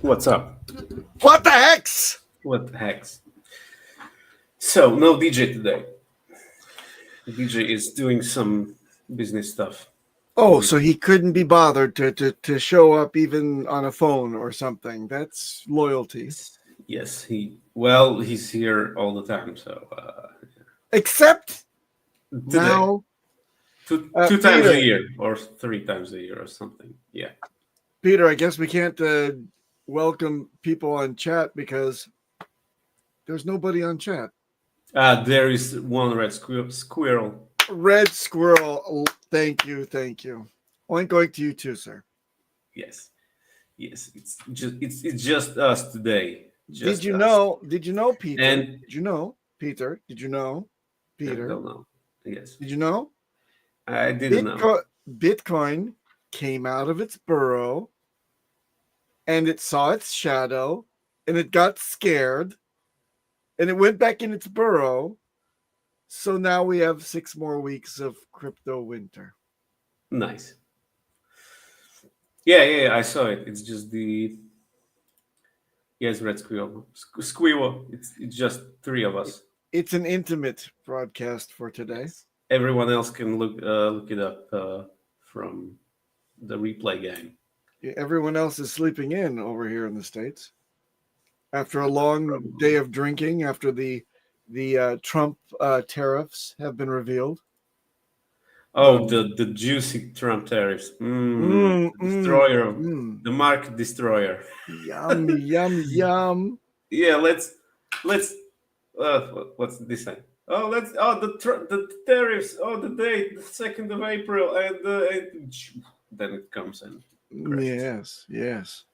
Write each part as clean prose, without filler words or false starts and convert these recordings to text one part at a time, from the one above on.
What's up? What the hex? What the hex? So, no DJ today. DJ is doing some business stuff. Oh, so he couldn't be bothered to show up even on a phone or something. That's loyalty. Yes, he's here all the time. So, Except today, now, two times Peter. a year or 3 times a year or something. Yeah. Peter, I guess we can't welcome people on chat because there's nobody on chat. There is one red squirrel. Red squirrel. Thank you. Oink oink to you too, sir. Yes. It's just us today. Did you know, Peter? And did you know, Peter? I don't know. Yes. Did you know? I didn't know. Bitcoin came out of its burrow and it saw its shadow and it got scared and it went back in its burrow. So now we have 6 more weeks of crypto winter. Nice. Yeah, I saw it. It's just it's red squirrel. Squirrel. It's just 3 of us. It's an intimate broadcast for today. Everyone else can look it up from the replay gang. Yeah, everyone else is sleeping in over here in the States after a long day of drinking. After the Trump tariffs have been revealed. Oh, the juicy Trump tariffs. Destroyer. The market destroyer. Yum. Yeah, let's what's this thing? Oh, the tariffs. Oh, the date, the 2nd of April, and then it comes in. Yes.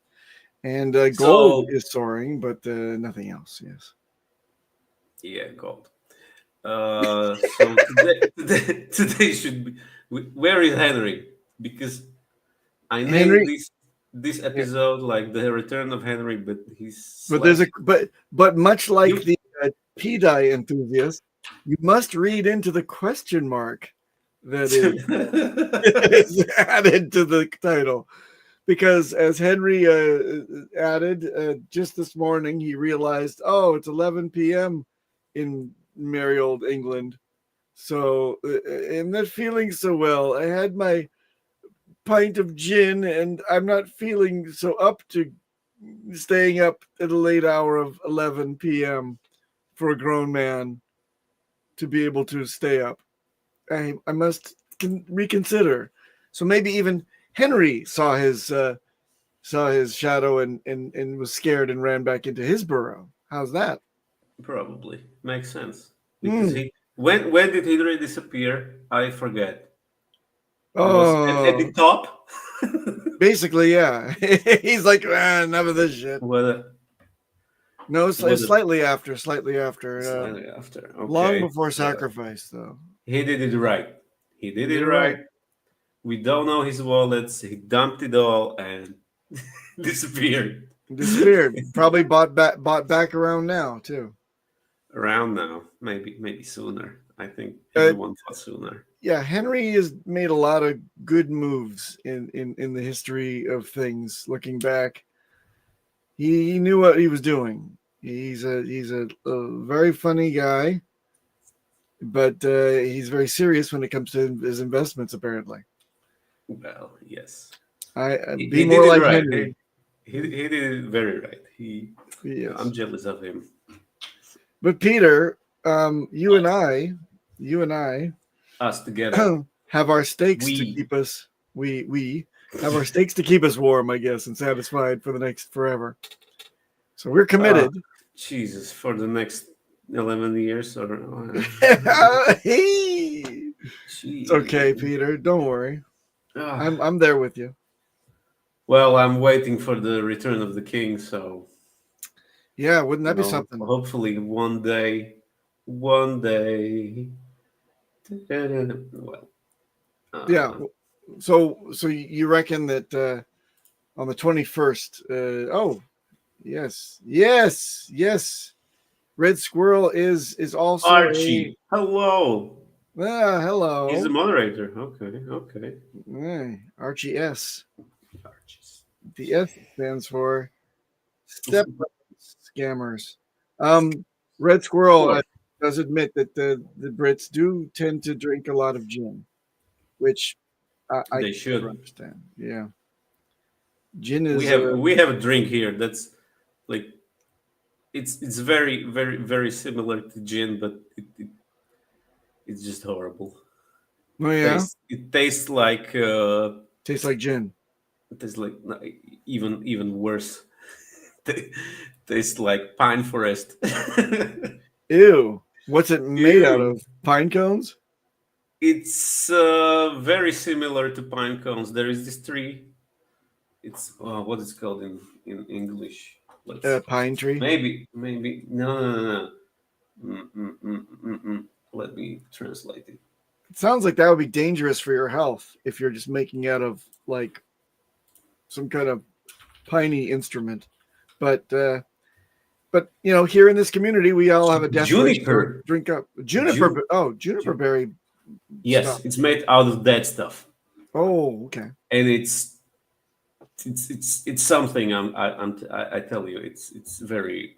And gold is soaring, but nothing else. Yes. Yeah, gold. So today should be. Where is Henry? Because I named this episode like the return of Henry, but he's. But much like the P-dye enthusiast, you must read into the question mark that is added to the title. Because as Henry added just this morning, he realized, it's 11 p.m. in merry old England. So I'm not feeling so well. I had my pint of gin and I'm not feeling so up to staying up at a late hour of 11 p.m. for a grown man to be able to stay up. I must reconsider. So maybe even Henry saw his shadow and was scared and ran back into his burrow. How's that? Probably makes sense because when did Hillary disappear? I forget. Was at the top. Basically, yeah. He's like, enough of this shit. No, slightly after. Slightly after. Okay. Long before sacrifice, though. He did it right. We don't know his wallets. He dumped it all and disappeared. Probably bought back around now too. Around now, maybe sooner. I think everyone thought sooner. Yeah, Henry has made a lot of good moves in the history of things. Looking back, he knew what he was doing. He's a very funny guy, but he's very serious when it comes to his investments. Apparently. Well, yes. He did more like right. Henry. He did it very right. Yes. I'm jealous of him. But Peter, you and I, us together, have our stakes to keep us. We have our stakes to keep us warm, I guess, and satisfied for the next forever. So we're committed. Jesus, for the next 11 years or. It's okay, Peter. Don't worry. I'm there with you. Well, I'm waiting for the return of the king, so. Yeah, wouldn't that be something? Hopefully, one day. Well. Yeah. So you reckon that on the 21st? Yes. Red Squirrel is also Archie. Hello. Hello. He's the moderator. Okay. Archie S. The S stands for step scammers. Red Squirrel What? does admit that the Brits do tend to drink a lot of gin, which I They can never should. understand. Yeah, gin We is have we have a drink here that's like it's very very very similar to gin, but it's just horrible. oh yeah, It tastes like tastes like gin. it tastes like even worse. Tastes like pine forest. Ew, what's it made out Ew. of? Pine cones? It's very similar to pine cones. There is this tree. It's what is it called in English? Let's Pine tree. maybe no. Let me translate it. It sounds like that would be dangerous for your health if you're just making out of like some kind of piney instrument. But here in this community, we all have a death wish. So Juniper. drink up juniper. Juniper berry. Yes, Stuff. it's made out of that stuff, Oh, okay. and it's something. I tell you, it's very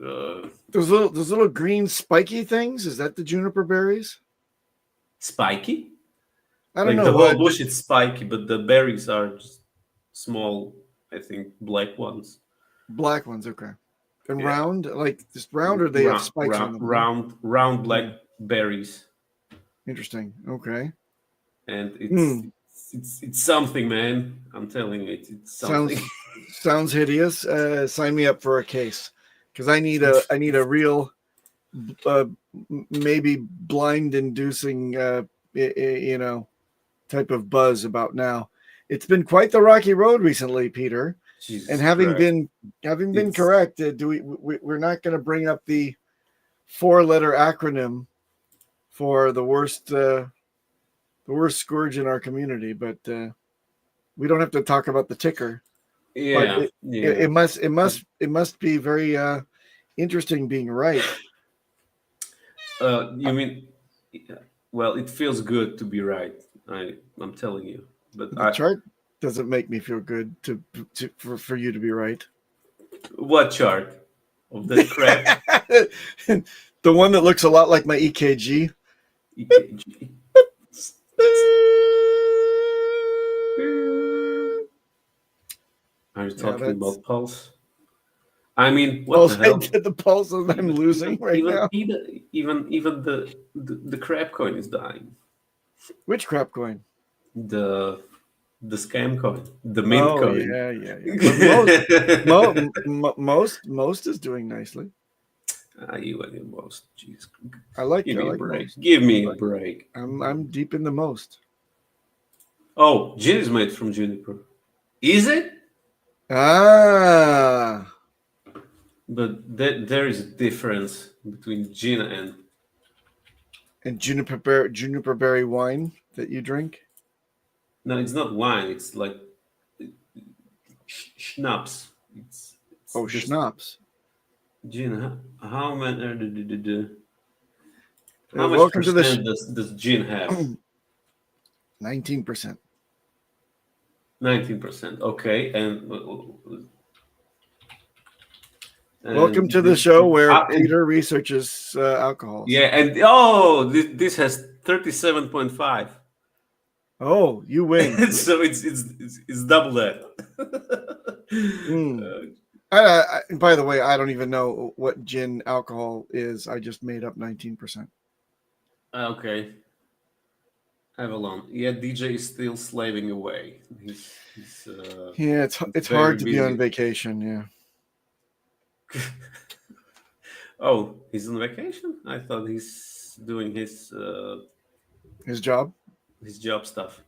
Those little green spiky things. Is that the juniper berries? spiky. I don't Like know. the whole bush is spiky, but the berries are just small. I think black ones. Black ones. Okay. And Yeah. round, like just round, or they have spikes on them. Round black berries, Interesting. Okay. and Hmm. it's something, man. I'm telling you, it's something. Sounds hideous. Sign me up for a case because I need a real, maybe blind inducing, type of buzz about now. It's been quite the rocky road recently, Peter. And Jesus having Christ. been correct, we're not going to bring up the 4-letter acronym for the worst scourge in our community, but we don't have to talk about the ticker. Yeah, But yeah. it must be very interesting being right. You mean? Well, it feels good to be right. I'm telling you, but The chart doesn't make me feel good for you to be right. what chart of that crap? The one that looks a lot like my EKG. EKG. Are you talking about pulse? I mean, what the hell? The pulse that I'm losing right now. Even the crap coin is dying. Which crap coin? The scam coin, the mint coin. But most is doing nicely. You and your most. Jeez. Give me a break. Give me a break. I'm deep in the most. Oh, gin is made from juniper. Is it? Ah. But there is a difference between gin and juniper berry wine that you drink. No, it's not wine. It's like schnapps. It's schnapps. Gin. How many? How much welcome percent does gin have? 19%. 19%. Okay, and welcome to the show where Peter researches alcohol. Yeah, and this has 37.5. Oh, you win. So it's double that. By the way, I don't even know what gin alcohol is. I just made up 19%. Okay. Avalon. Yeah, DJ is still slaving away. He's yeah, it's hard to be on vacation. Yeah. Oh, he's on vacation? I thought he's doing his job. His job stuff.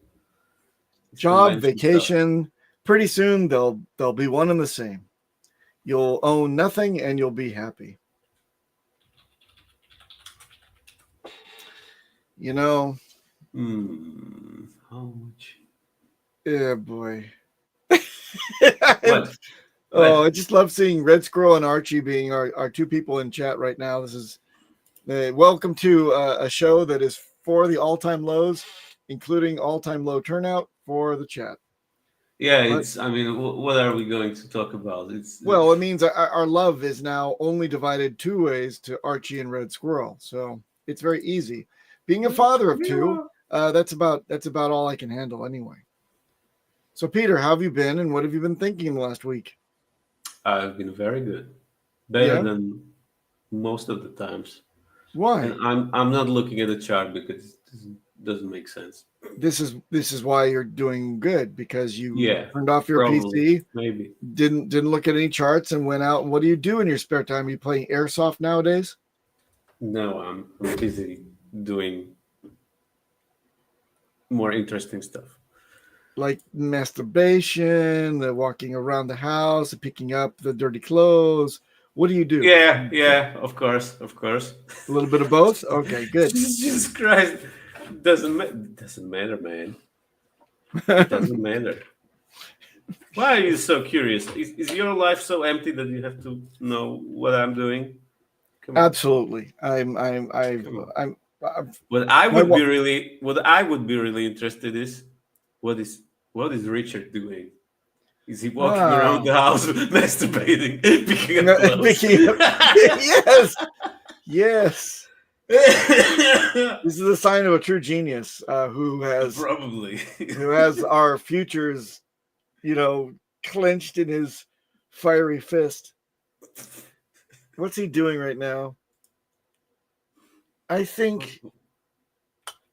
Job, vacation. Stuff. Pretty soon they'll be one and the same. You'll own nothing and you'll be happy. You know. How much? Yeah, boy. What? Oh, I just love seeing Red Squirrel and Archie being our two people in chat right now. This is welcome to a show that is for the all-time lows, including all-time low turnout for the chat. Yeah, But it's. I mean, what are we going to talk about? It's. well, it means our love is now only divided two ways to Archie and Red Squirrel. So it's very easy. Being a father of two, that's about all I can handle anyway. So Peter, how have you been, and what have you been thinking the last week? I've been very good, better Yeah, than most of the times. And why? I'm not looking at the chart because it doesn't make sense. This is why you're doing good because you Yeah, turned off your probably, PC, maybe. didn't look at any charts, and went out. And what do you do in your spare time? You playing airsoft nowadays? No, I'm busy doing more interesting stuff. Like masturbation, the walking around the house, the picking up the dirty clothes. What do you do? Yeah, yeah, of course, of course. A little bit of both. Okay, good. Jesus Christ, doesn't matter, man. It doesn't matter. Why are you so curious? Is your life so empty that you have to know what I'm doing? Come on, Absolutely. come on. I'm What I my would be really, what I would be really interested is what is what is Richard doing? Is he walking around wow. the house masturbating, picking up clothes? Picking up. Yes. Yes. This is a sign of a true genius Probably. who has our futures, clenched in his fiery fist. What's he doing right now? I think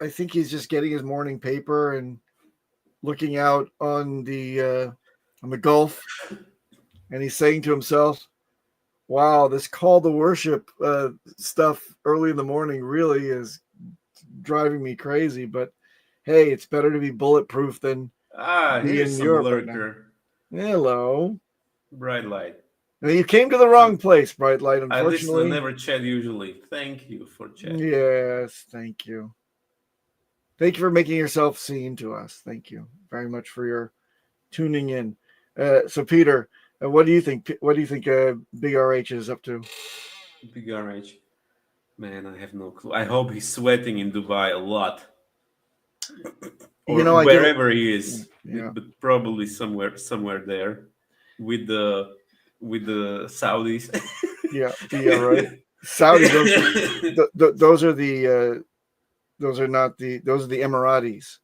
I think he's just getting his morning paper and looking out on the Gulf, and he's saying to himself, "Wow, this call to worship stuff early in the morning really is driving me crazy. But hey, it's better to be bulletproof than be Here's in some Europe right now." lurker. Hello. Bright light. Now, you came to the Um, wrong place, Bright Light. I listen and Unfortunately. never chat usually. Thank you for chat. Yes, thank you. Thank you for making yourself seen to us. Thank you very much for your tuning in. So, Peter, what do you think? What do you think Big RH is up to? Big RH. Man, I have no clue. I hope he's sweating in Dubai a lot. You Or know, I did. wherever he is. Yeah, But probably somewhere there with the Saudis. yeah, right. Saudi. Those are the. Those are not the. Those are the Emiratis.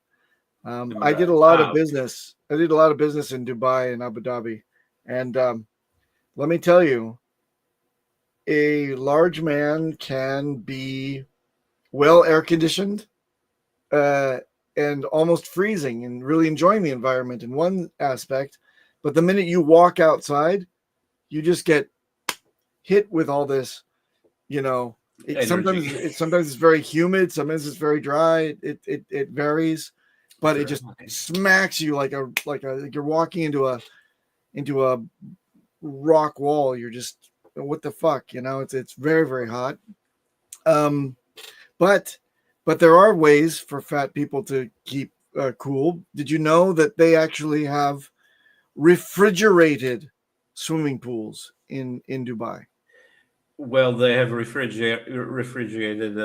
I did a Emiratis. lot of Okay. business. I did a lot of business in Dubai and Abu Dhabi, and let me tell you, a large man can be well air conditioned uh, and almost freezing and really enjoying the environment in one aspect. But the minute you walk outside, you just get hit with all this, you know. Energy. Sometimes it's very humid, sometimes it's very dry. It varies, but it just Dry. smacks you like you're walking into a rock wall. You're just what the fuck, it's very very hot. Um, but there are ways for fat people to keep cool. Did you know that they actually have refrigerated swimming pools in Dubai? Well, they have refrigerated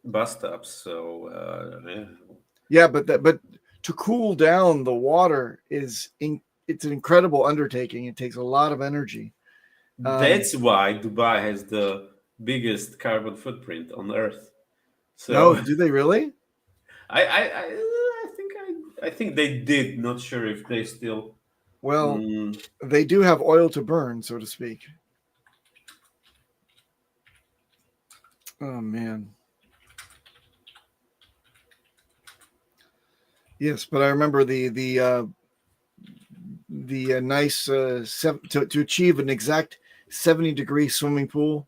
bus stops, so yeah. Yeah, but to cool down the water it's an incredible undertaking. It takes a lot of energy. Um, That's why Dubai has the biggest carbon footprint on Earth. no, So do they really? I think they did. Not sure if they still. Well, Mm, they do have oil to burn, so to speak. Oh man. Yes, but I remember the nice to achieve an exact 70-degree swimming pool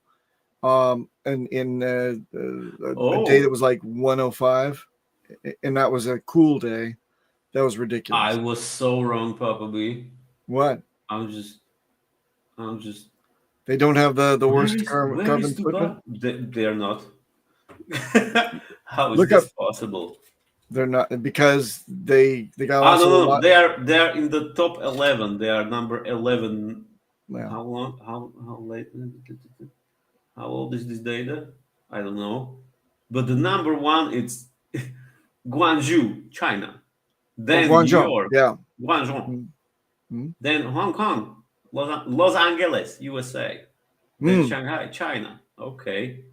and in a day that oh, was like 105, and that was a cool day. That was I ridiculous. was so wrong, probably. What? I'm just, I'm just. They don't have the Where worst is where carbon is footprint? Dubai? They're not. How is Look up. this possible? They're not because they got Ah, no, also a no, no. lot. They are in the top 11. They are number 11. Well, How long? How late? How old is this data? I don't know. But the number one it's Guangzhou, China. oh, Then New Guangzhou. York, Yeah. Guangzhou. Mm. Then Hong Kong, Los Angeles, USA. Then Mm. Shanghai, China. Okay.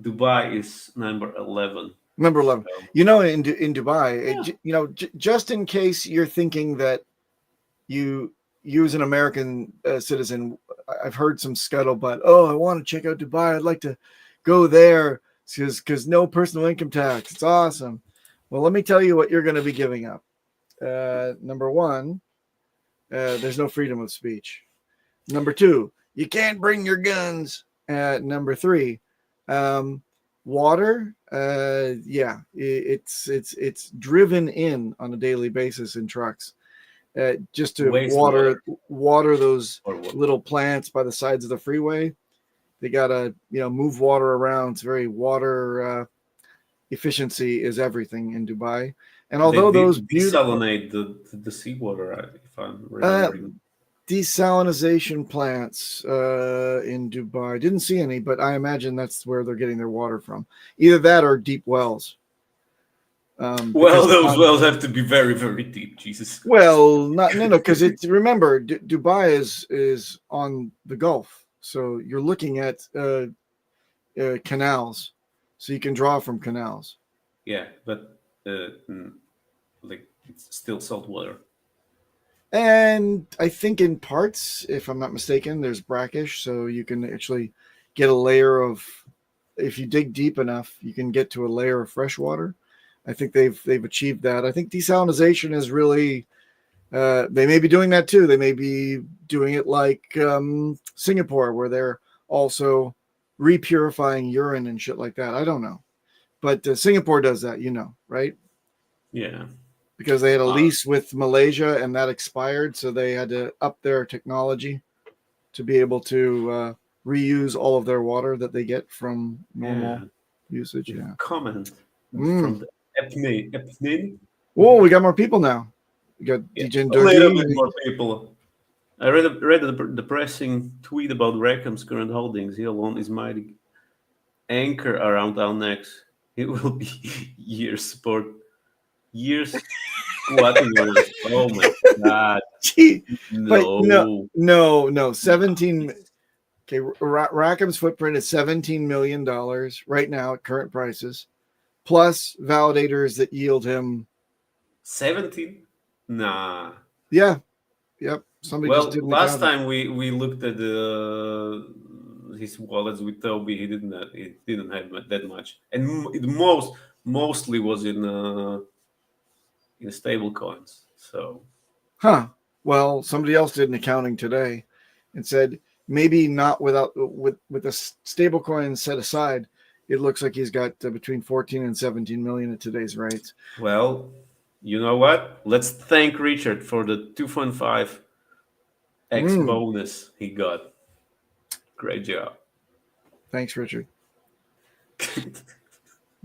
Dubai is number 11. Number 11. So, In Dubai, yeah. just in case you're thinking that you as an American citizen, I've heard some scuttlebutt. Oh, I want to check out Dubai. I'd like to go there because no personal income tax. It's awesome. Well, let me tell you what you're going to be giving up. Number one, there's no freedom of speech. Number two, you can't bring your guns. Number three, water. Yeah, it's driven in on a daily basis in trucks, just to Wastewater. water those Or what? little plants by the sides of the freeway. They gotta move water around. It's very water efficiency is everything in Dubai. And They although those beautiful desalinate the seawater, if I'm uh, remembering. desalination plants in Dubai. Didn't see any, but I imagine that's where they're getting their water from. Either that or deep wells. Well, those wells have to be very, very deep. Jesus. Well, not no, because it's remember Dubai is on the Gulf, so you're looking at canals, so you can draw from canals. Yeah, but like it's still salt water. And I think in parts, if I'm not mistaken, there's brackish, so you can actually get a layer of. If you dig deep enough, you can get to a layer of fresh water. I think they've achieved that. I think desalination is really. They may be doing that too. They may be doing it like Singapore, where they're also repurifying urine and shit like that. I don't know, but Singapore does that, right? Yeah. Because they had a Uh, lease with Malaysia and that expired, so they had to up their technology to be able to reuse all of their water that they get from yeah. normal usage. Yeah. Comment Mm. from the Epname. Oh, we got more people now. We got Yeah, DJ a little bit Durgi. more people. I read a depressing tweet about Rackham's current holdings. He alone is mighty anchor around our necks. It will be years squatting on us. Oh my god, Gee, but no! no. 17. Okay, Rackham's footprint is $17 million right now at current prices, plus validators that yield him. 17? Nah. Yeah, yep. Somebody just Well, did an last accounting. time we looked at his wallets with Toby, he didn't have that much, and it mostly was in stable coins. So Huh. Well, somebody else did an accounting today and said maybe not with the stable coin set aside. It looks like he's got between 14 and 17 million at today's rates. well, you know what? Let's thank Richard for the 2.5 X Mm, bonus he got. Great job. thanks, Richard.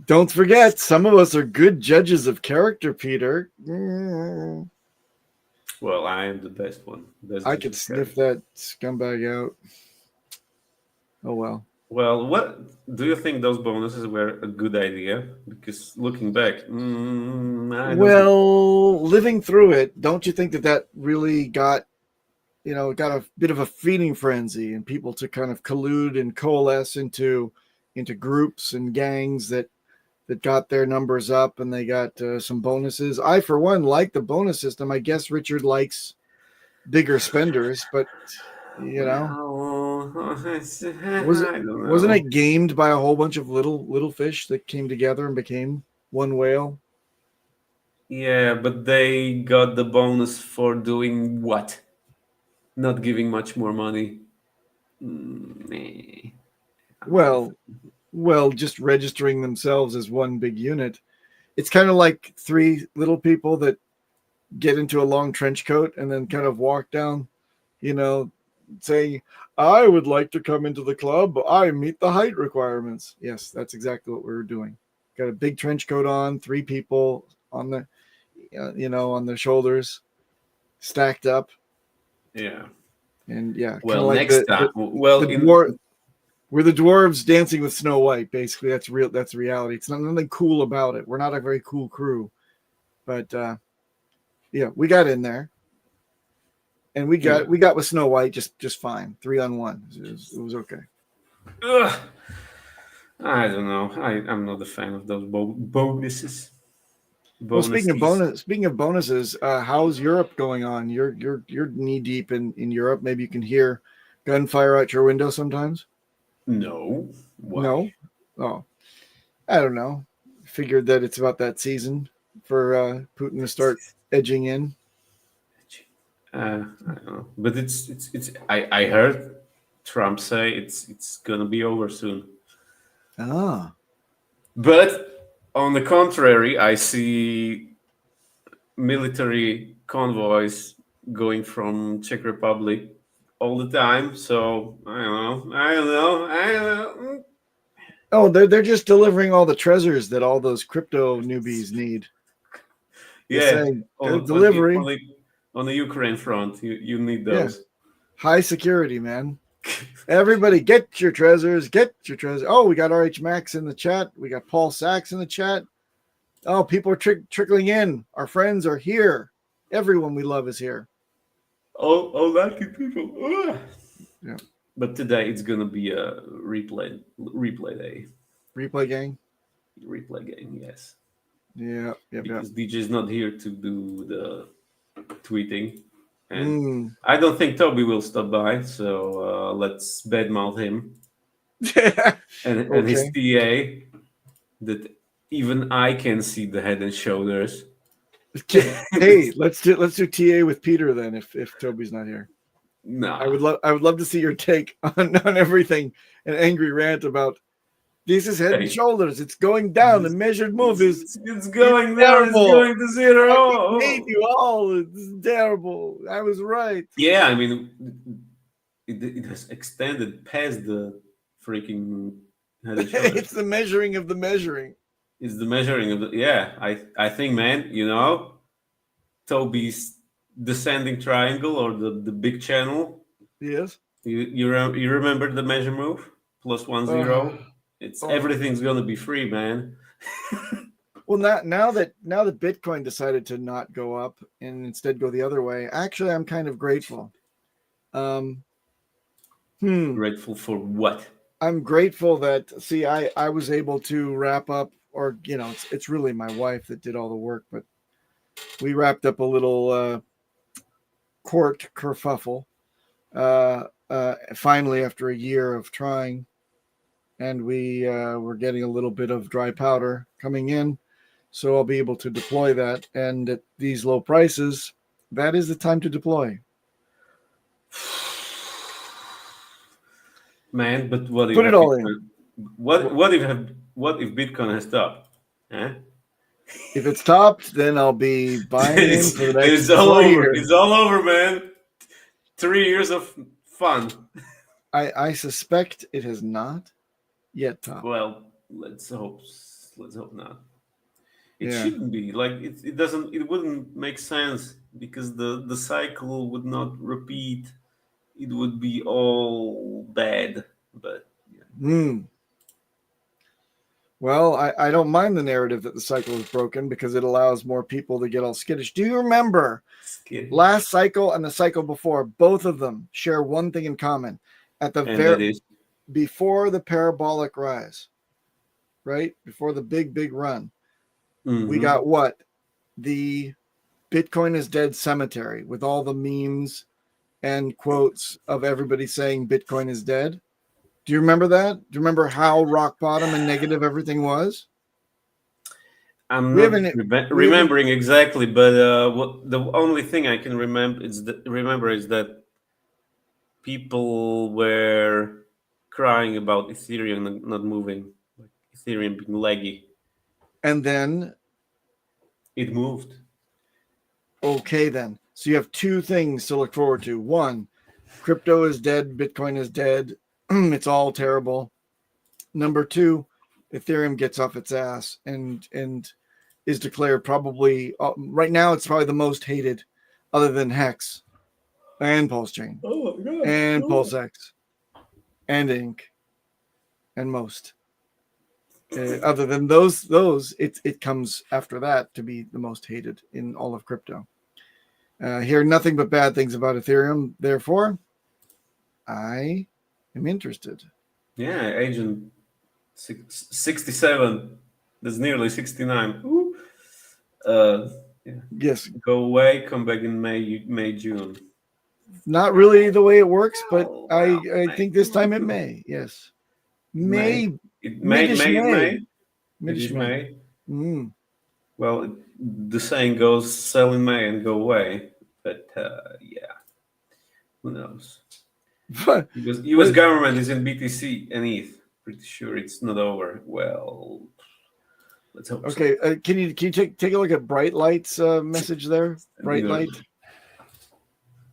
Don't forget, some of us are good judges of character, Peter. Well, I am the best one. I could sniff that scumbag out. Oh well. Well, what do you think those bonuses were a good idea? Because looking back, I don't think. Well, living through it, don't you think that really got got a bit of a feeding frenzy and people to kind of collude and coalesce into groups and gangs that got their numbers up and they got some bonuses. I, for one, like the bonus system. I guess Richard likes bigger spenders, but Well, was it I don't wasn't know. it gamed by a whole bunch of little fish that came together and became one whale? Yeah, but they got the bonus for doing what? Not giving much more money. Meh. Well, just registering themselves as one big unit. It's kind of like three little people that get into a long trench coat and then kind of walk down, saying, I would like to come into the club. I meet the height requirements. Yes, that's exactly what we were doing. Got a big trench coat on, three people on the, on their shoulders, stacked up. Yeah. And yeah, kind of Well, like next time. Well, the dwarf. We're the dwarves dancing with Snow White. Basically, that's real. That's reality. It's nothing cool about it. We're not a very cool crew, but yeah, we got in there. And we got with Snow White just fine. 3-on-1. It was okay. Ugh. I don't know. I'm not a fan of those bonuses. Well, Bonuses. speaking of bonuses, how's Europe going on? You're knee deep in Europe. Maybe you can hear gunfire out your window sometimes. No. Why? No, oh, I don't know. Figured that it's about that season for Putin to start edging in. I don't know. But it's. I heard Trump say it's gonna be over soon. Ah, But on the contrary, I see military convoys going from Czech Republic all the time. So I don't know. I don't know. I don't know. oh, they're just delivering all the treasures that all those crypto newbies need. They're Yeah, saying on, on, the, on, delivery. the, on the Ukraine front, you need Yeah, those. high security, man. Everybody, get your treasures. Get your treasures. Oh, we got RH Max in the chat. We got Paul Sachs in the chat. Oh, people are trickling in. Our friends are here. Everyone we love is here. All lucky people. Ugh. Yeah. But today it's gonna be a replay day. Replay gang. Replay game, yes. Yeah. Yep. Because DJ is not here to do the tweeting. And Mm. I don't think Toby will stop by, so let's badmouth him and his TA that even I can see the head and shoulders. Hey, let's do TA with Peter then if Toby's not here. No, I would love to see your take on everything. An angry rant about this is head and shoulders. It's going down. The measured move is it's going down. terrible. It's going to zero. I hate you all. It's terrible. I was right. Yeah, I mean, it has extended past the freaking head and shoulders. It's the measuring of the measuring. It's the measuring of the. Yeah, I think, man, Toby's descending triangle or the big channel. Yes. You remember the measure move? +1 0. Everything's gonna be free, man. Well, now that Bitcoin decided to not go up and instead go the other way, actually, I'm kind of grateful. Grateful for what? I'm grateful that I was able to wrap up, or it's really my wife that did all the work, but we wrapped up a little court kerfuffle finally after a year of trying, and we were getting a little bit of dry powder coming in, so I'll be able to deploy that. And at these low prices, that is the time to deploy. Man, but what if Put it all in? What if Bitcoin has stopped? Huh? If it's topped, then I'll be buying in for the next it's all 4 over. years. It's all over, man. 3 years of fun. I suspect it has not yet topped. Well, let's hope not. It shouldn't be. Like it doesn't. It wouldn't make sense because the cycle would not repeat. It would be all bad. But Well, I don't mind the narrative that the cycle is broken because it allows more people to get all skittish. Do you remember last cycle and the cycle before? Both of them share one thing in common. At the before the parabolic rise, right? Before the big run, we got what? The Bitcoin is dead cemetery with all the memes and quotes of everybody saying Bitcoin is dead. Do you remember that? Do you remember how rock bottom and negative everything was? I'm not remembering exactly, but the only thing I can remember is that people were crying about Ethereum not moving, like Ethereum being laggy. And then it moved. Okay, then. So you have two things to look forward to. One, crypto is dead. Bitcoin is dead. It's all terrible. Number two, Ethereum gets off its ass and is declared probably right now. It's probably the most hated, other than Hex and Pulsechain and Pulsex and Ink and most. Other than those, it comes after that to be the most hated in all of crypto. Hear nothing but bad things about Ethereum. Therefore, I am interested. Yeah, Agent 67. That's nearly 69. Ooh. Yeah. Yes, Go away, come back in May, June. not really the way it works, but Well, I think this time it may. Yes, May. May, It midish May. May, It midish is May. May. Mm. Well, the saying goes, sell in May and go away. But yeah, who knows? But, US government is in BTC and ETH. Pretty sure it's not over. Well, let's hope so. okay, can you take a look at Bright Light's message there? Bright Light.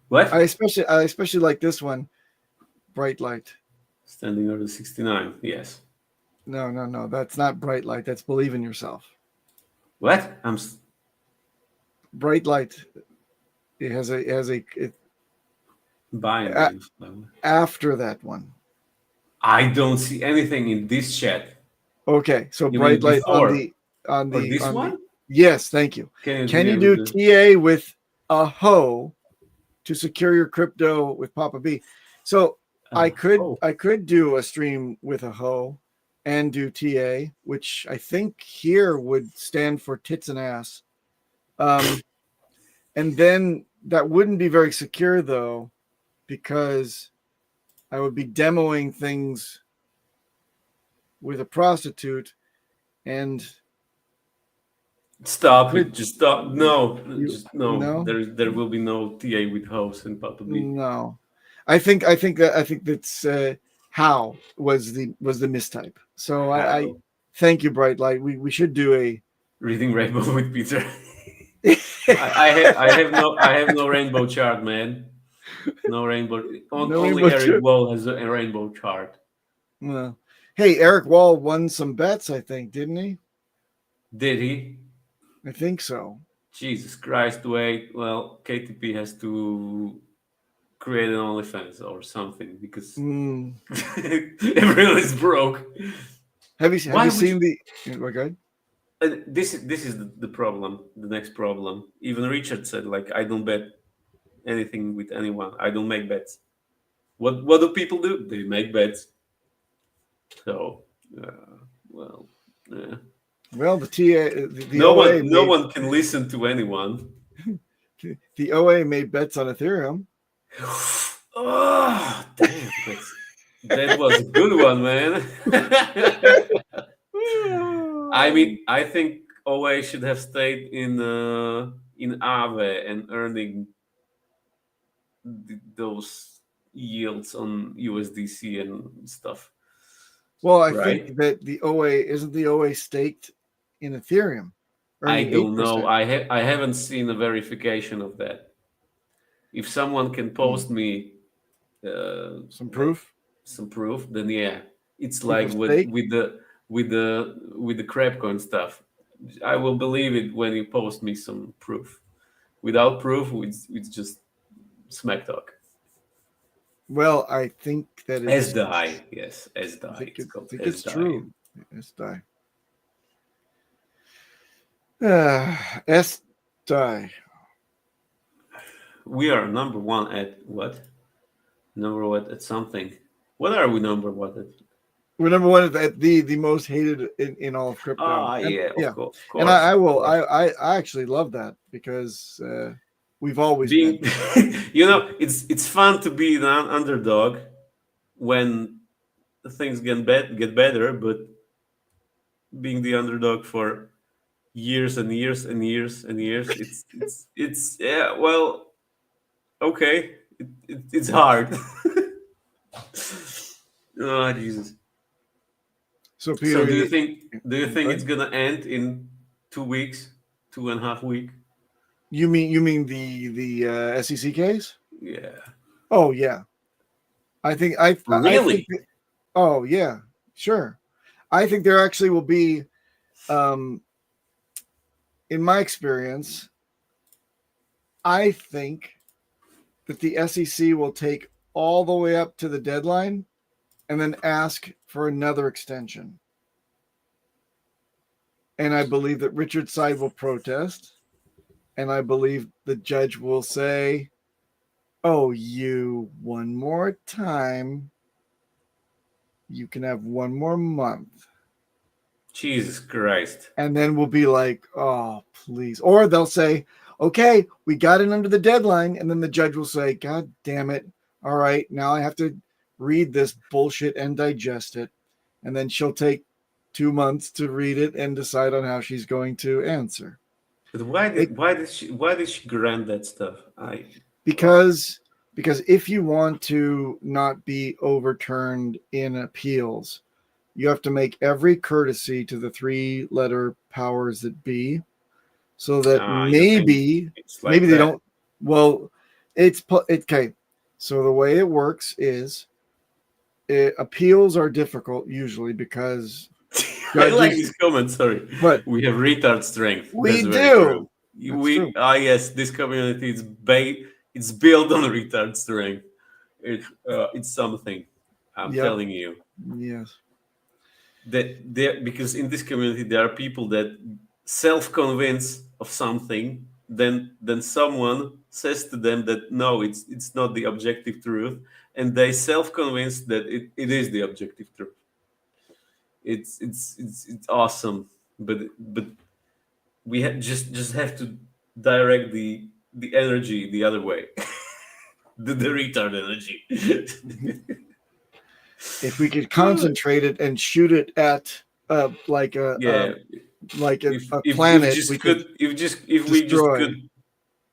What? I especially like this one. Bright Light. Standing order 69. Yes. No. That's not Bright Light. That's Believe in Yourself. What? Bright Light. It has a buying. After that one. I don't see anything in this chat. Okay, so You Bright Light before? on this on one? the, yes, thank you. Can you do TA with a hoe to secure your crypto with Papa B? So I could do a stream with a hoe and do TA, which I think here would stand for tits and ass. And then that wouldn't be very secure though, because I would be demoing things with a prostitute and stop it. Just stop. No, no. There will be no TA with house and Papa B. No, I think that's how was the mistype. So I thank you, Bright Light. We should do a reading rainbow with Peter. I have no rainbow chart, man. No rainbow. Only Eric Wall has a rainbow chart. Well, hey, Eric Wall won some bets, I think, didn't he? Did he? I think so. Jesus Christ! Wait. Well, KTP has to create an OnlyFans or something because everyone is broke. Have you seen the? Okay. This is the problem. The next problem. Even Richard said, like, I don't bet anything with anyone. I don't make bets. What do people do? They make bets. So, well, yeah. Well, the no one can listen to anyone. The OA made bets on Ethereum. Oh, damn! That was a good one, man. I mean, I think OA should have stayed in Aave and earning those yields on USDC and stuff. Well, I think that the OA staked in Ethereum. I don't know. I haven't seen a verification of that. If someone can post me some proof, then yeah, it's like with the crapcoin stuff. I will believe it when you post me some proof. Without proof, it's just smack talk. Well, I think that it's SDI. Yes, SDI. I think it's true. SDI. SDI. We are number one at what? Number one at something. What are we number one at? We're number one at the most hated in all of crypto. Of course. And I actually love that because we've always been. It's fun to be an underdog when things get better, but being the underdog for years and years and years and years, it's yeah. Well, okay, it's hard. Oh Jesus. So Peter, do you think it's gonna end in 2 weeks, 2.5 weeks? You mean the SEC case? Yeah. Oh yeah. I think really. Oh yeah, sure. I think there actually will be, in my experience, I think that the SEC will take all the way up to the deadline and then ask for another extension. And I believe that Richard's side will protest. and I believe the judge will say, "Oh, you one more time. You can have one more month." Jesus Christ. And then we'll be like, "Oh, please." Or they'll say, "Okay, we got it under the deadline." And then the judge will say, "God damn it. All right, now I have to read this bullshit and digest it." And then she'll take 2 months to read it and decide on how she's going to answer. But It, why did she grant that stuff? because because if you want to not be overturned in appeals, you have to make every courtesy to the three-letter powers that be, so that You think it's maybe like they that? don't. Well, it's okay. So the way it works is appeals are difficult usually because I like judges. this comment. Sorry, But we have retard strength. we That's very true. do. That's true. Yes, this community is it's built on retard strength. It's something. I'm Yep. telling you Yes. that there, because in this community there are people that self-convince of something, then someone says to them that no, it's not the objective truth, and they self-convince that it is the objective truth. It's awesome, but just have to direct the energy the other way. The retard energy. If we could concentrate it and shoot it at like Yeah, a if planet, we just could could if we just destroy. could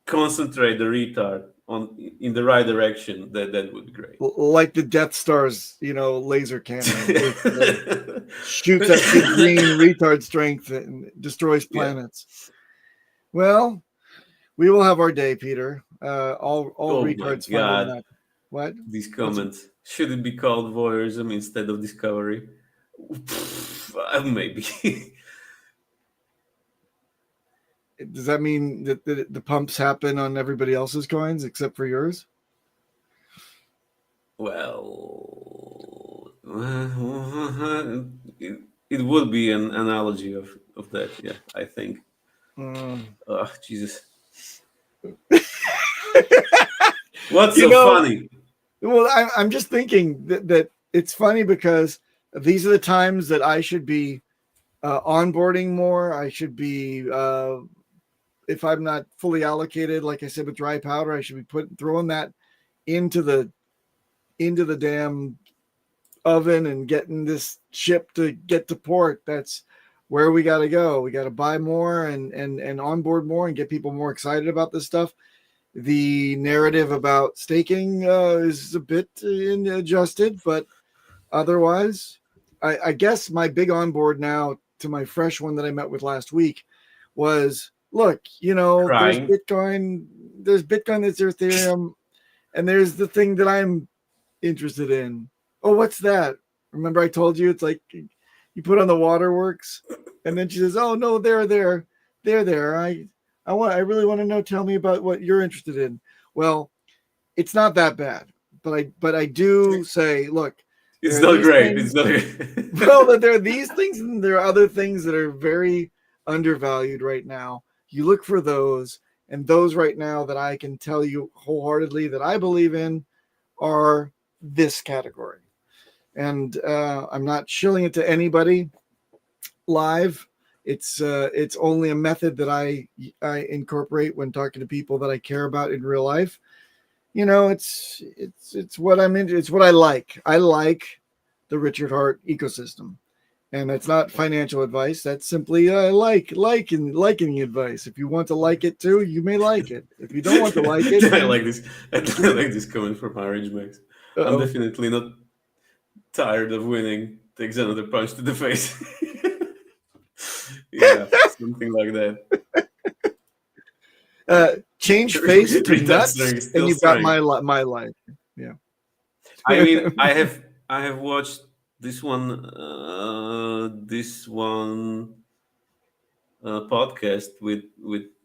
concentrate the retard on in the right direction, that would be great. Like the Death Star's, laser cannon. It shoots But that big green retard strength and destroys yeah. planets. Well, we will have our day, Peter. All Oh my retards find in god, that. What? these What's comments should it be called voyeurism instead of discovery? Maybe. does that mean that the pumps happen on everybody else's coins except for yours? Well, it would be an analogy of that. Yeah, I think. Mm. Oh, Jesus. What's you so know, funny? well, I'm just thinking that it's funny because these are the times that I should be onboarding more. I should be, if I'm not fully allocated, like I said with dry powder, I should be throwing that into the damn oven and getting this ship to get to port. That's where we got to go. We got to buy more and onboard more and get people more excited about this stuff. The narrative about staking is a bit adjusted, but otherwise, I guess my big onboard now to my fresh one that I met with last week was, look, Crying. there's Bitcoin, there's Ethereum, and there's the thing that I'm interested in. Oh, what's that? Remember I told you it's like you put on the waterworks, and then she says, "Oh no, there. I really want to know. Tell me about what you're interested in." Well, it's not that bad, but I do say, look, there It's are not these great. It's things. not Well, great. that there are these things, and there are other things that are very undervalued right now. You look for those, and those right now that I can tell you wholeheartedly that I believe in are this category. And I'm not shilling it to anybody live. It's only a method that I incorporate when talking to people that I care about in real life. It's what I'm into. It's what I like. I like the Richard Hart ecosystem, and that's not financial advice. That's simply liking advice. If you want to like it too, you may like it. If you don't want to like it, I then like this. I like this comment from Orange Max. I'm oh. definitely not tired of winning. Takes another punch to the face. Yeah, something like that. Change face to Retard nuts, strength is and still you've got strength. my life. Yeah. I mean, I have watched this one podcast with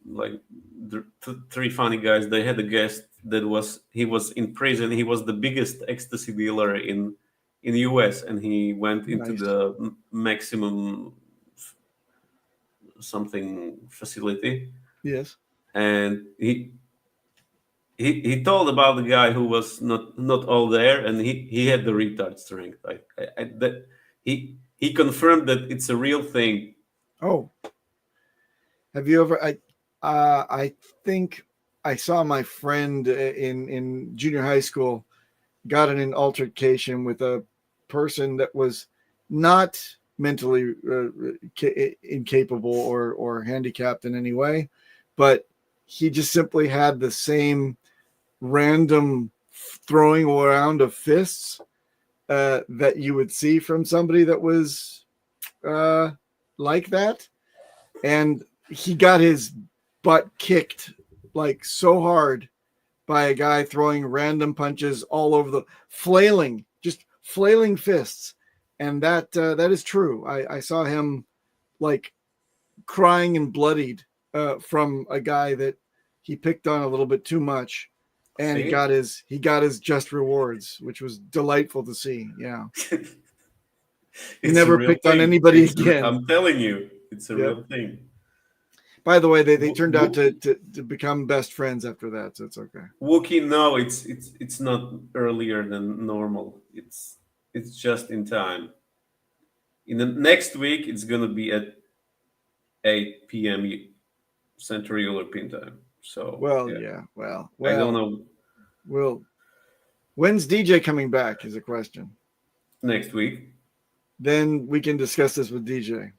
like three funny guys. They had a guest that he was in prison. He was the biggest ecstasy dealer in the US, and he went into Nice. the maximum something facility. Yes. and he told about the guy who was not all there, and he had the retard strength. That he confirmed that it's a real thing. Oh, have you ever? I think I saw my friend in junior high school got in an altercation with a person that was not mentally incapable or handicapped in any way, but he just simply had the same random throwing around of fists that you would see from somebody that was like that. And he got his butt kicked like so hard by a guy throwing random punches all over the just flailing fists. And that is true. I saw him like crying and bloodied from a guy that he picked on a little bit too much, and See? he got his just rewards, which was delightful to see. Yeah, he never picked on anybody again. I'm telling you, it's a Yep. real thing. By the way, they turned out to become best friends after that, so it's okay. Wookie, no, it's not earlier than normal. It's just in time. In the next week, it's gonna be at 8 p.m. Central European time. So Well, I don't know. Well, when's DJ coming back is a question. Next week. Then we can discuss this with DJ.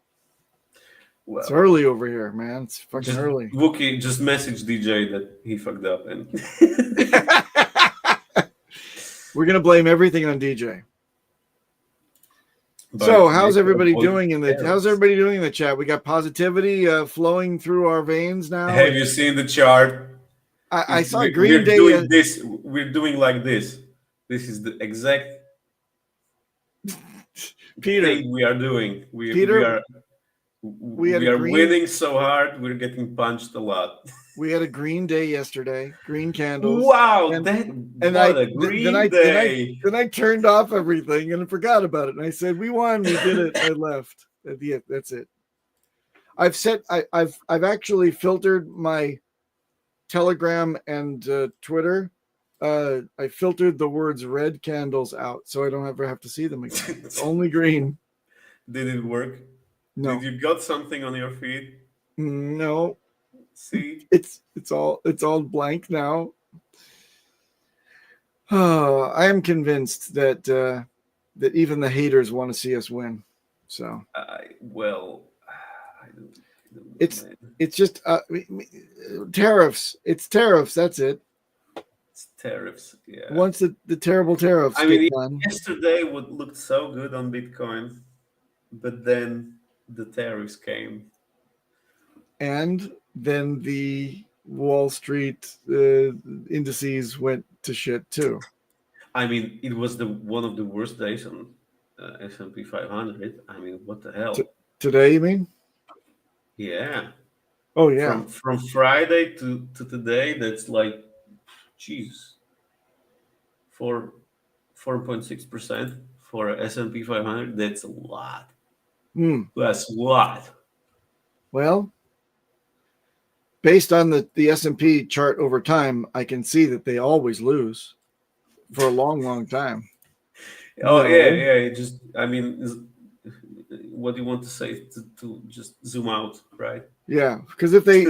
Well, it's early over here, man. It's fucking early. Wookie, just message DJ that he fucked up, and we're gonna blame everything on DJ. But so how's everybody doing in the chat? We got positivity flowing through our veins now. Have you seen the chart? I saw Green Day. We're doing like this. This is the exact thing we are doing. We are winning so hard. We're getting punched a lot. We had a Green Day yesterday. Green candles. Wow, then I turned off everything and forgot about it. And I said, "We won. We did it." I left. That's it. I've actually filtered my Telegram and Twitter. I filtered the words "red candles" out, so I don't ever have to see them again. It's only green. Did it work? No. Did you got something on your feed? No. See, it's all blank now. I am convinced that that even the haters want to see us win. So it's just tariffs. It's tariffs. That's it. It's tariffs. Yeah. Once the terrible tariffs. I mean, yesterday would look so good on Bitcoin, but then the tariffs came, and then the Wall Street indices went to shit too. I mean, it was one of the worst days on S&P 500. I mean, what the hell? Today, you mean? Yeah. Oh yeah. From Friday to today, that's like, Jesus. 4.6% for S&P 500. That's a lot. That's a lot. Well, based on the S&P chart over time, I can see that they always lose for a long, long time. Oh, yeah. Just, I mean, what do you want to say to just zoom out, right? Yeah, because if they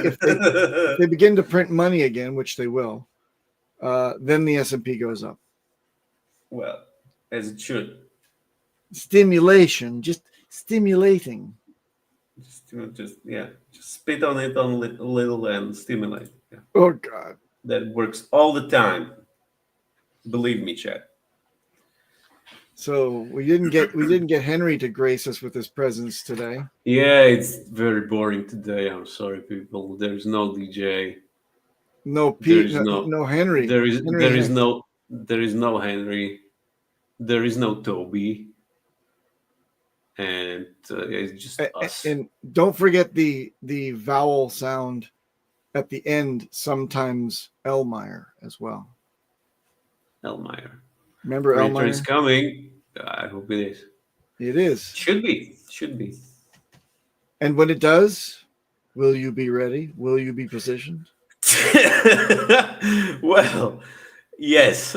begin to print money again, which they will, then the S&P goes up. Well, as it should. Stimulation, just stimulating. Just spit on it a little and stimulate. Yeah. Oh God, that works all the time. Believe me, Chad. So we didn't get Henry to grace us with his presence today. Yeah, it's very boring today. I'm sorry, people. There's no DJ. No Pete. No Henry. There is no Henry. There is no Toby. And it's just us. And don't forget the vowel sound at the end. Sometimes Elmeyer as well. Elmeyer. Remember Elmeyer? It's coming. I hope it is. It is. Should be. And when it does, will you be ready? Will you be positioned? Well, yes.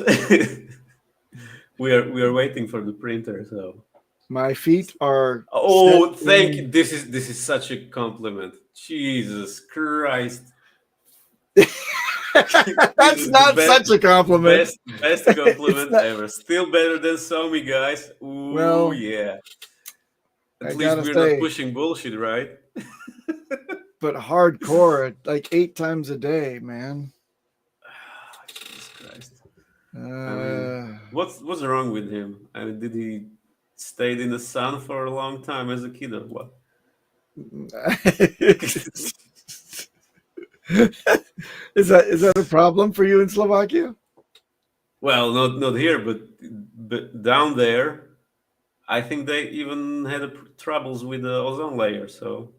We are waiting for the printer, so. My feet are set Oh, thank you. in. This is such a compliment. Jesus Christ. This That's is the not such a compliment. best It's compliment not. ever. Still better than Somi, guys. Ooh, Well, yeah. At I least gotta we're not say, pushing bullshit, right? but hardcore, like 8 times a day, man. Jesus Christ. I mean, Uh, what's wrong with him? I mean, did he stayed in the sun for a long time as a kid or what? is that a problem for you in Slovakia? Well, not here, but down there, I think they even had troubles with the ozone layer. So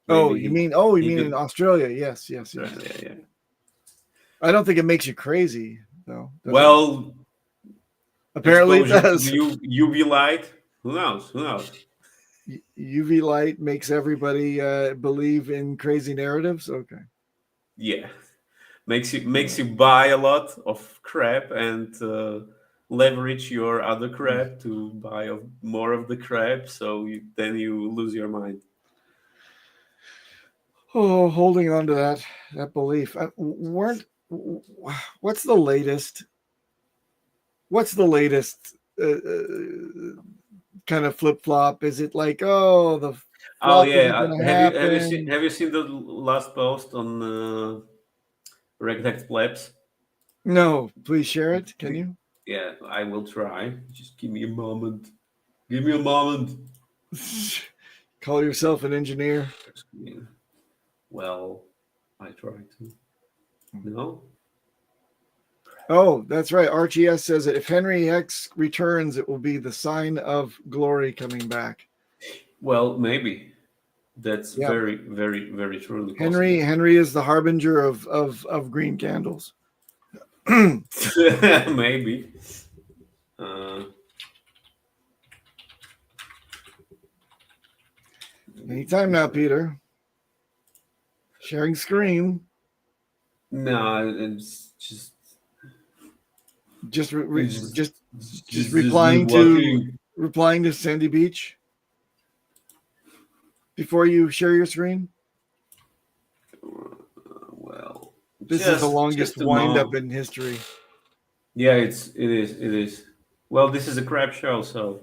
Oh, maybe you mean in could. Australia? Yes, yes, yes. Yeah, yeah. I don't think it makes you crazy, though, does it? Well, Apparently, it exposure to the does. UV light. Who knows? Who knows? UV light makes everybody believe in crazy narratives. Okay. Yeah, makes you buy a lot of crap and leverage your other crap to buy more of the crap. So then you lose your mind. Oh, holding on to that belief. Weren't what's the latest? What's the latest kind of flip flop? Is it like, oh, the Oh flop yeah, isn't going to have you seen happen? the last post on Rectext Labs? No, please share it. Can you? Yeah, I will try. Just give me a moment. Give me a moment. Call yourself an engineer. Well, I try to. No? Oh, that's right. RGS says that if Henry Hex returns, it will be the sign of glory coming back. Well, maybe. That's Yeah. very, very, very truly possible. Henry is the harbinger of green candles. Maybe. Uh, Anytime now, Peter. Sharing screen. no, it's Just it's just just walking. replying to Sandy Beach before you share your screen. Well, This is the longest just a wind up moment. in history. Yeah, it is. Well, this is a crap show, so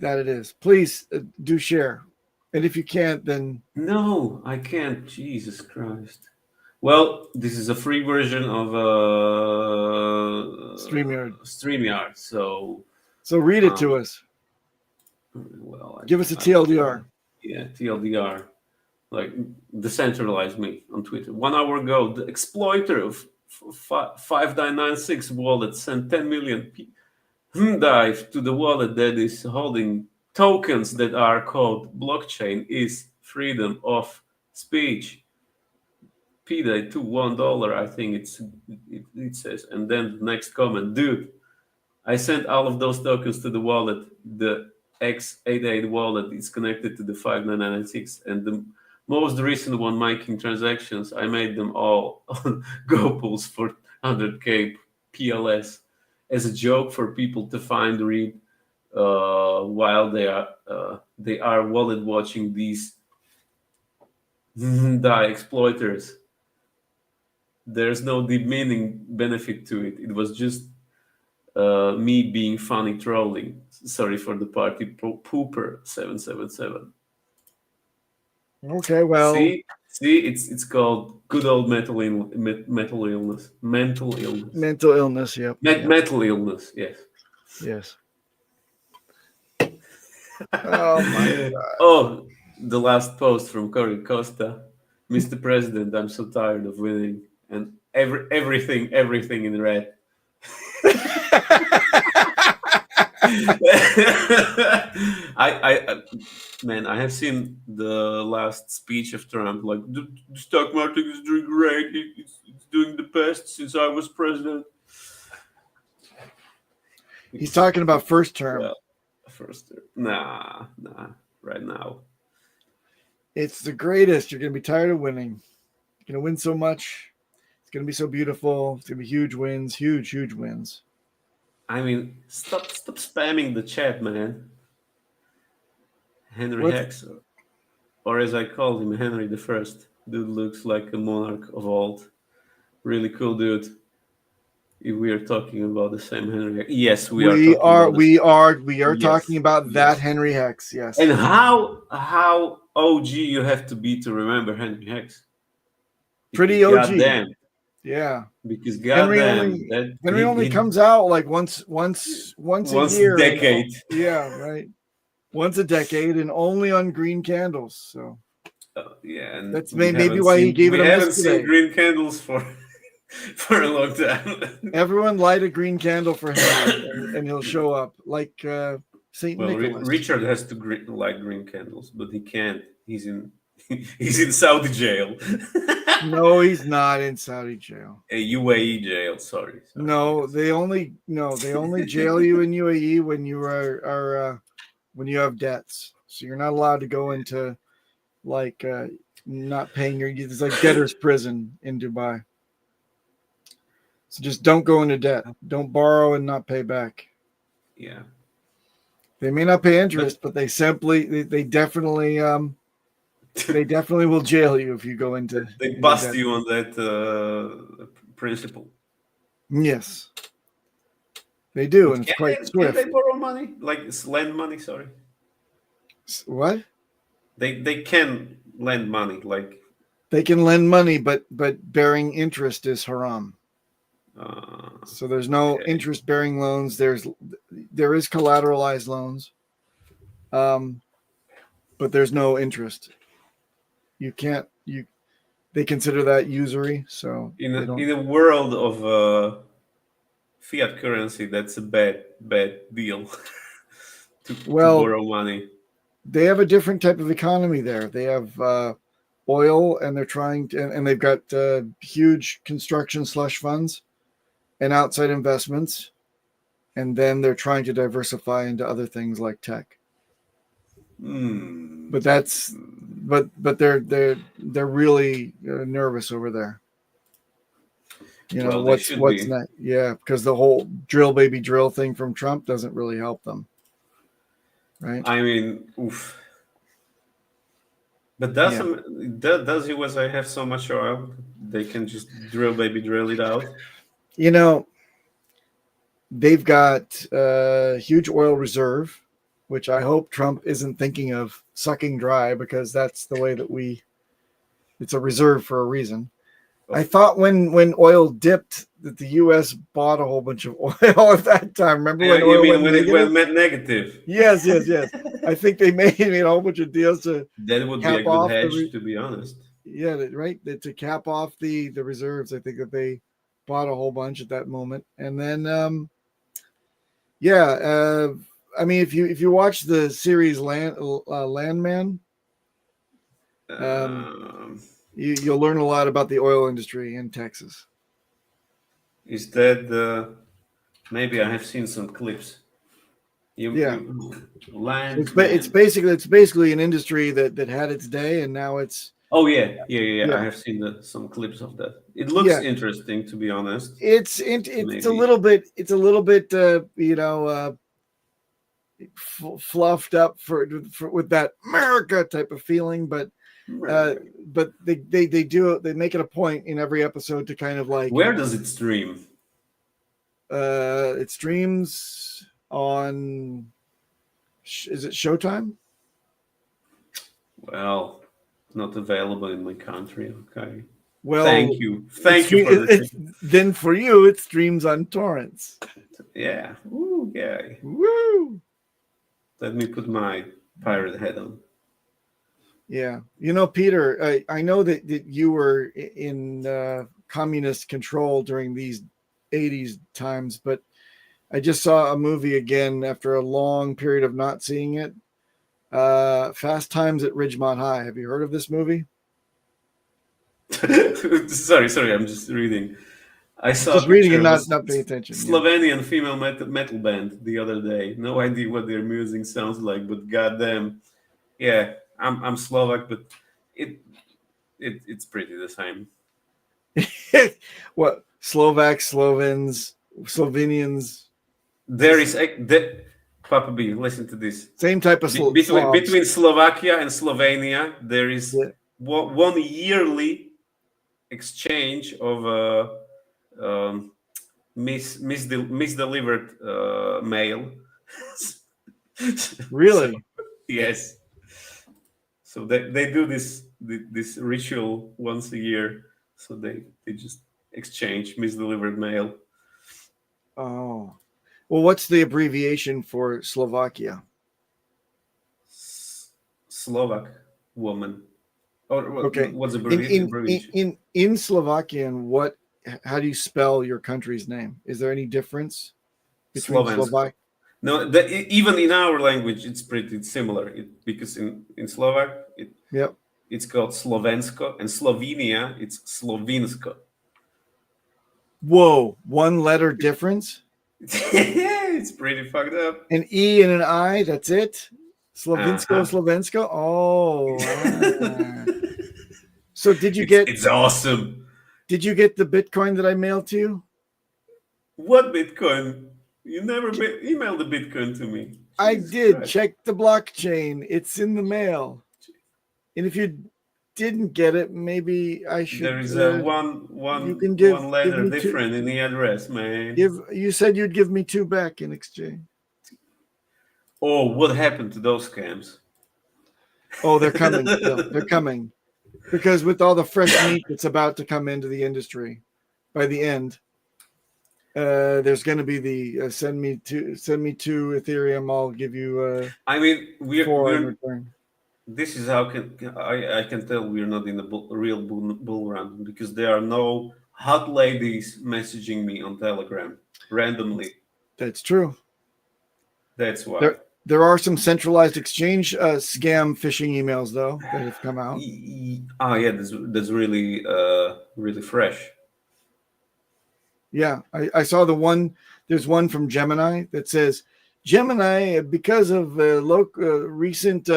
That it is. Please do share. And if you can't, then no, I can't. Jesus Christ. Well, this is a free version of StreamYard. StreamYard, so So read it to um, us. well, Give us a I will try. TLDR. Yeah, TLDR, like decentralize me on Twitter. 1 hour ago, the exploiter of 5996 wallet sent 10 million dive to the wallet that is holding tokens that are called blockchain is freedom of speech. PDA to $1, I think it says, and then the next comment, dude, I sent all of those tokens to the wallet. The X88 wallet is connected to the 5996, and the most recent one making transactions, I made them all on GoPools for 100k PLS as a joke for people to find read while they are wallet watching these die exploiters. There's no deep meaning benefit to it. It was just me being funny trolling. Sorry for the party pooper 777. Okay, well, See, it's called good old mental illness, mental illness, mental illness. Yep. Yep. mental illness. Yes. Yes. Oh my God. Oh, the last post from Cory Costa, Mr. President. I'm so tired of winning, and everything in red. I man, I have seen the last speech of Trump. Like the stock market is doing great. It's doing the best since I was president. He's talking about first term. Well, first, nah, right now. It's the greatest. You're going to be tired of winning. You're going to win so much. It's going to be so beautiful. It's going to be huge wins, huge wins. I mean, stop spamming the chat, man. Henry What's Hex, or as I called him, Henry the First. Dude looks like a monarch of old. Really cool dude. If we are talking about the same Henry Hex. Yes, we are talking about the we are talking yes, about that yes. Henry Hex. Yes. And how OG you have to be to remember Henry Hex? Because Pretty OG. goddamn, Yeah. because Henry goddamn, that only he comes out like once a once year. decade. Yeah, right. Once a decade and only on green candles. So Yeah, and that's maybe why he gave it a miss today. seen green candles for for a long time. Everyone light a green candle for Henry and he'll show up like Saint Well, Nicholas. Richard has to light green candles, but he can't. He's in he's in Saudi jail. No, he's not in Saudi jail. A UAE jail. Sorry. No, they only jail you in UAE when you are when you have debts. So you're not allowed to go into like not paying your. It's like debtor's prison in Dubai. So just don't go into debt. Don't borrow and not pay back. Yeah. They may not pay interest, but they definitely they definitely will jail you if you go into. They bust you on that principle. Yes, they do, But and it's quite swift. Can they borrow money? Like it's lend money? Sorry. What? They can lend money. Like they can lend money, but bearing interest is haram. So there's no interest-bearing loans. There is collateralized loans, but there's no interest. You can't. They consider that usury. So in a world of fiat currency, that's a bad deal to borrow money. They have a different type of economy there. They have oil, and they're trying to, and they've got huge construction slush funds and outside investments, and then they're trying to diversify into other things like tech. But they're really nervous over there. You know, what's next? Yeah, because the whole drill baby drill thing from Trump doesn't really help them, right? I mean, oof. But does USA have so much oil they can just drill it out? You know, they've got a huge oil reserve, which I hope Trump isn't thinking of sucking dry, because that's the way that it's a reserve for a reason. I thought when oil dipped that the U.S. bought a whole bunch of oil at that time. Remember when oil went negative? Yes. I think they made a whole bunch of deals to that would be a good hedge, to be honest. Yeah, right. To cap off the reserves, I think that they bought a whole bunch at that moment, and then I mean, if you watch the series Landman, you'll learn a lot about the oil industry in Texas. Is that maybe I have seen some clips. It's basically an industry that had its day, and now it's. Oh yeah. I have seen some clips of that. It looks interesting, to be honest. It's a little bit fluffed up for with that America type of feeling, but they make it a point in every episode to kind of like. Where does it stream? It streams on. Is it Showtime? Well, not available in my country. Okay. Well, thank you for then for you it streams on torrents. Yeah. Woo, yeah. Woo. Let me put my pirate hat on. Yeah. Peter, I know that you were in communist control during these 80s times, but I just saw a movie again after a long period of not seeing it. Fast Times at Ridgemont High. Have you heard of this movie? sorry, I'm just reading. I saw just reading and not paying attention. Slovenian female metal band the other day. No idea what their music sounds like, but goddamn, yeah, I'm Slovak, but it, it's pretty the same. What Slovaks, Slovens, Slovenians? There is Papa B. Listen to this. Same type of Slavs. Between Slovakia and Slovenia, there is Yeah. one yearly exchange of misdelivered mail. Really? So, yes. So they do this ritual once a year. So they just exchange misdelivered mail. Oh, well, what's the abbreviation for Slovakia? Slovak woman. Or Okay. what's the In abbreviation? in Slovakian, how do you spell your country's name? Is there any difference between Slovensko. Slovak? No, even in our language, it's pretty similar. Because in Slovak, Yep. it's called Slovensko, and Slovenia, it's Slovinsko. Whoa, one letter difference? It's pretty fucked up. An E and an I, that's it? Slovinsko, Uh-huh. Slovensko? Oh. So It's awesome. Did you get the Bitcoin that I mailed to you? What Bitcoin? You never emailed the Bitcoin to me. I Jesus did. Christ. Check the blockchain. It's in the mail. And if you didn't get it, maybe I should. There is one you can one give letter me different in the address, man. You said you'd give me 2 back in exchange. Oh, what happened to those scams? Oh, they're coming. They're coming. Because with all the fresh meat that's about to come into the industry by the end, there's going to be the send me 2 Ethereum. I'll give you I mean, 4 in return. This is how I can tell we're not in a real bull run, because there are no hot ladies messaging me on Telegram randomly. That's true. That's why. There are some centralized exchange scam phishing emails though that have come out. Oh yeah, that's really really fresh. Yeah, I saw the one. There's one from Gemini that says, Gemini, because of recent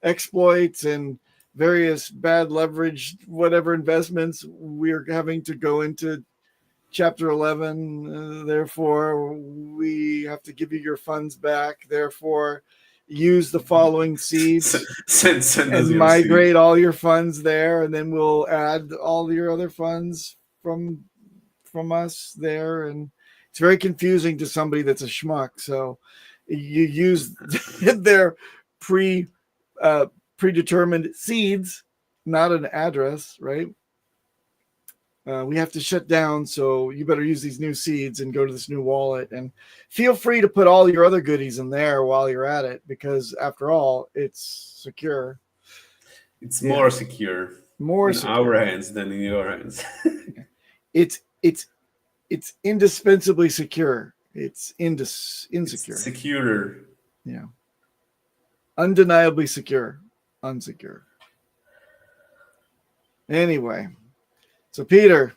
exploits and various bad leverage, whatever investments, we're having to go into Chapter 11. Therefore, we have to give you your funds back. Therefore, use the following seeds and migrate seeds. all your funds there, and then we'll add all your other funds from us there. And it's very confusing to somebody that's a schmuck. So you use their predetermined seeds, not an address, right? We have to shut down, so you better use these new seeds and go to this new wallet, and feel free to put all your other goodies in there while you're at it, because after all, it's secure. It's more secure in our hands than in your hands. It's indispensably secure. It's insecure. It's secure. Yeah. Undeniably secure. Unsecure. Anyway. So Peter,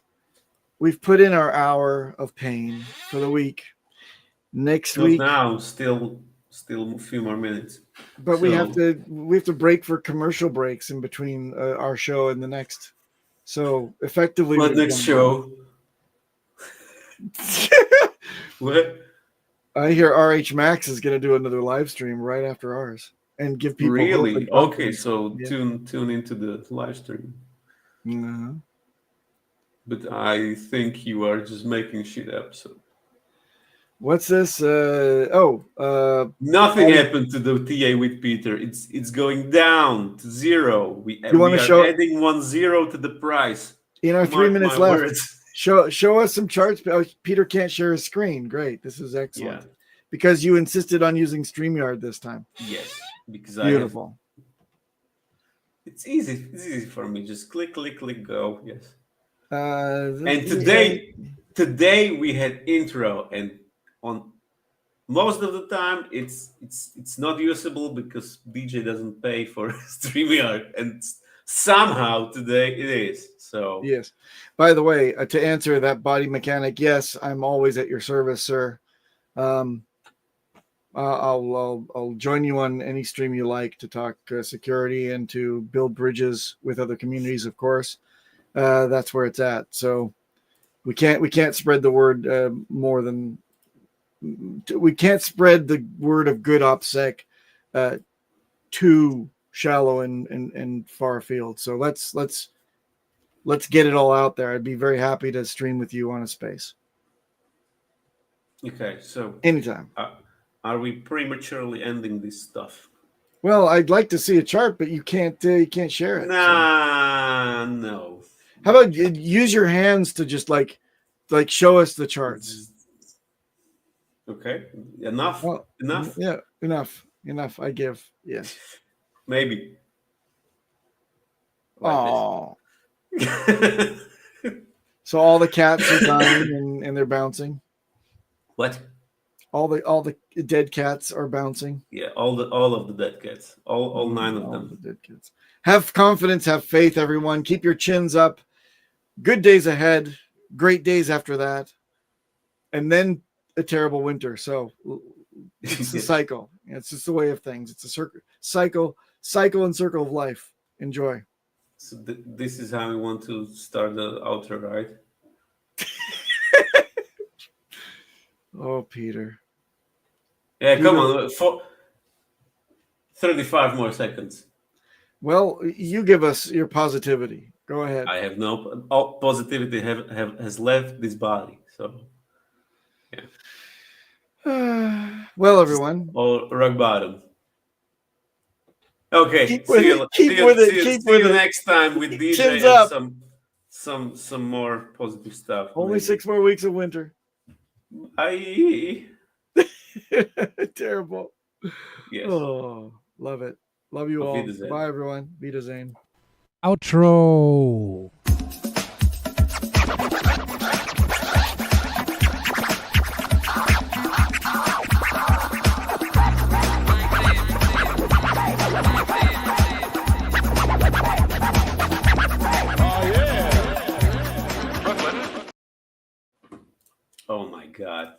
we've put in our hour of pain for the week. Next week. Now, still a few more minutes. But we have to break for commercial breaks in between our show and the next. So effectively, what next show? What? I hear RH Max is going to do another live stream right after ours and give people really okay. So tune into the live stream. Uh-huh. But I think you are just making shit up. So what's this? Nothing happened to the TA with Peter. It's going down to 0. We are adding 10 to the price. In our 3 minutes left, show us some charts. Peter can't share his screen. Great, this is excellent. Yeah. Because you insisted on using StreamYard this time. Yes, because beautiful. It's easy. It's easy for me. Just click, go. Yes. And today we had intro, and on most of the time it's not usable because DJ doesn't pay for StreamYard, and somehow today it is. So yes. By the way, to answer that body mechanic, yes, I'm always at your service, sir. I'll join you on any stream you like to talk security and to build bridges with other communities. Of course, that's where it's at. So we can't spread the word more than we can't spread the word of good OPSEC too shallow and far afield. So let's get it all out there. I'd be very happy to stream with you on a space. Okay, so anytime. Are we prematurely ending this stuff? Well, I'd like to see a chart, but you can't share it. Nah, so. No. How about use your hands to just like show us the charts? Okay, enough. Well, enough. Yeah, enough. I give. Yes. Maybe. Oh. So all the cats are dying and they're bouncing. What? All the dead cats are bouncing. Yeah, all of the dead cats. All 9 of them. The dead cats. Have confidence, have faith, everyone. Keep your chins up. Good days ahead. Great days after that. And then a terrible winter. So it's a cycle. It's just the way of things. It's a cycle and circle of life. Enjoy. So this is how we want to start the outro, right? Oh, Peter. Yeah, come on. 35 more seconds. Well, you give us your positivity. Go ahead. I have no all positivity has left this body. So, yeah. Well, everyone. Or rock bottom. Okay. Keep with it. See you next time with DJ Chins and up. some more positive stuff. Only 6 more weeks of winter. Aye. Terrible. Yes. Oh, love it. Love you all. Wiedersehen. Bye, everyone. Wiedersehen. Outro. Oh my God.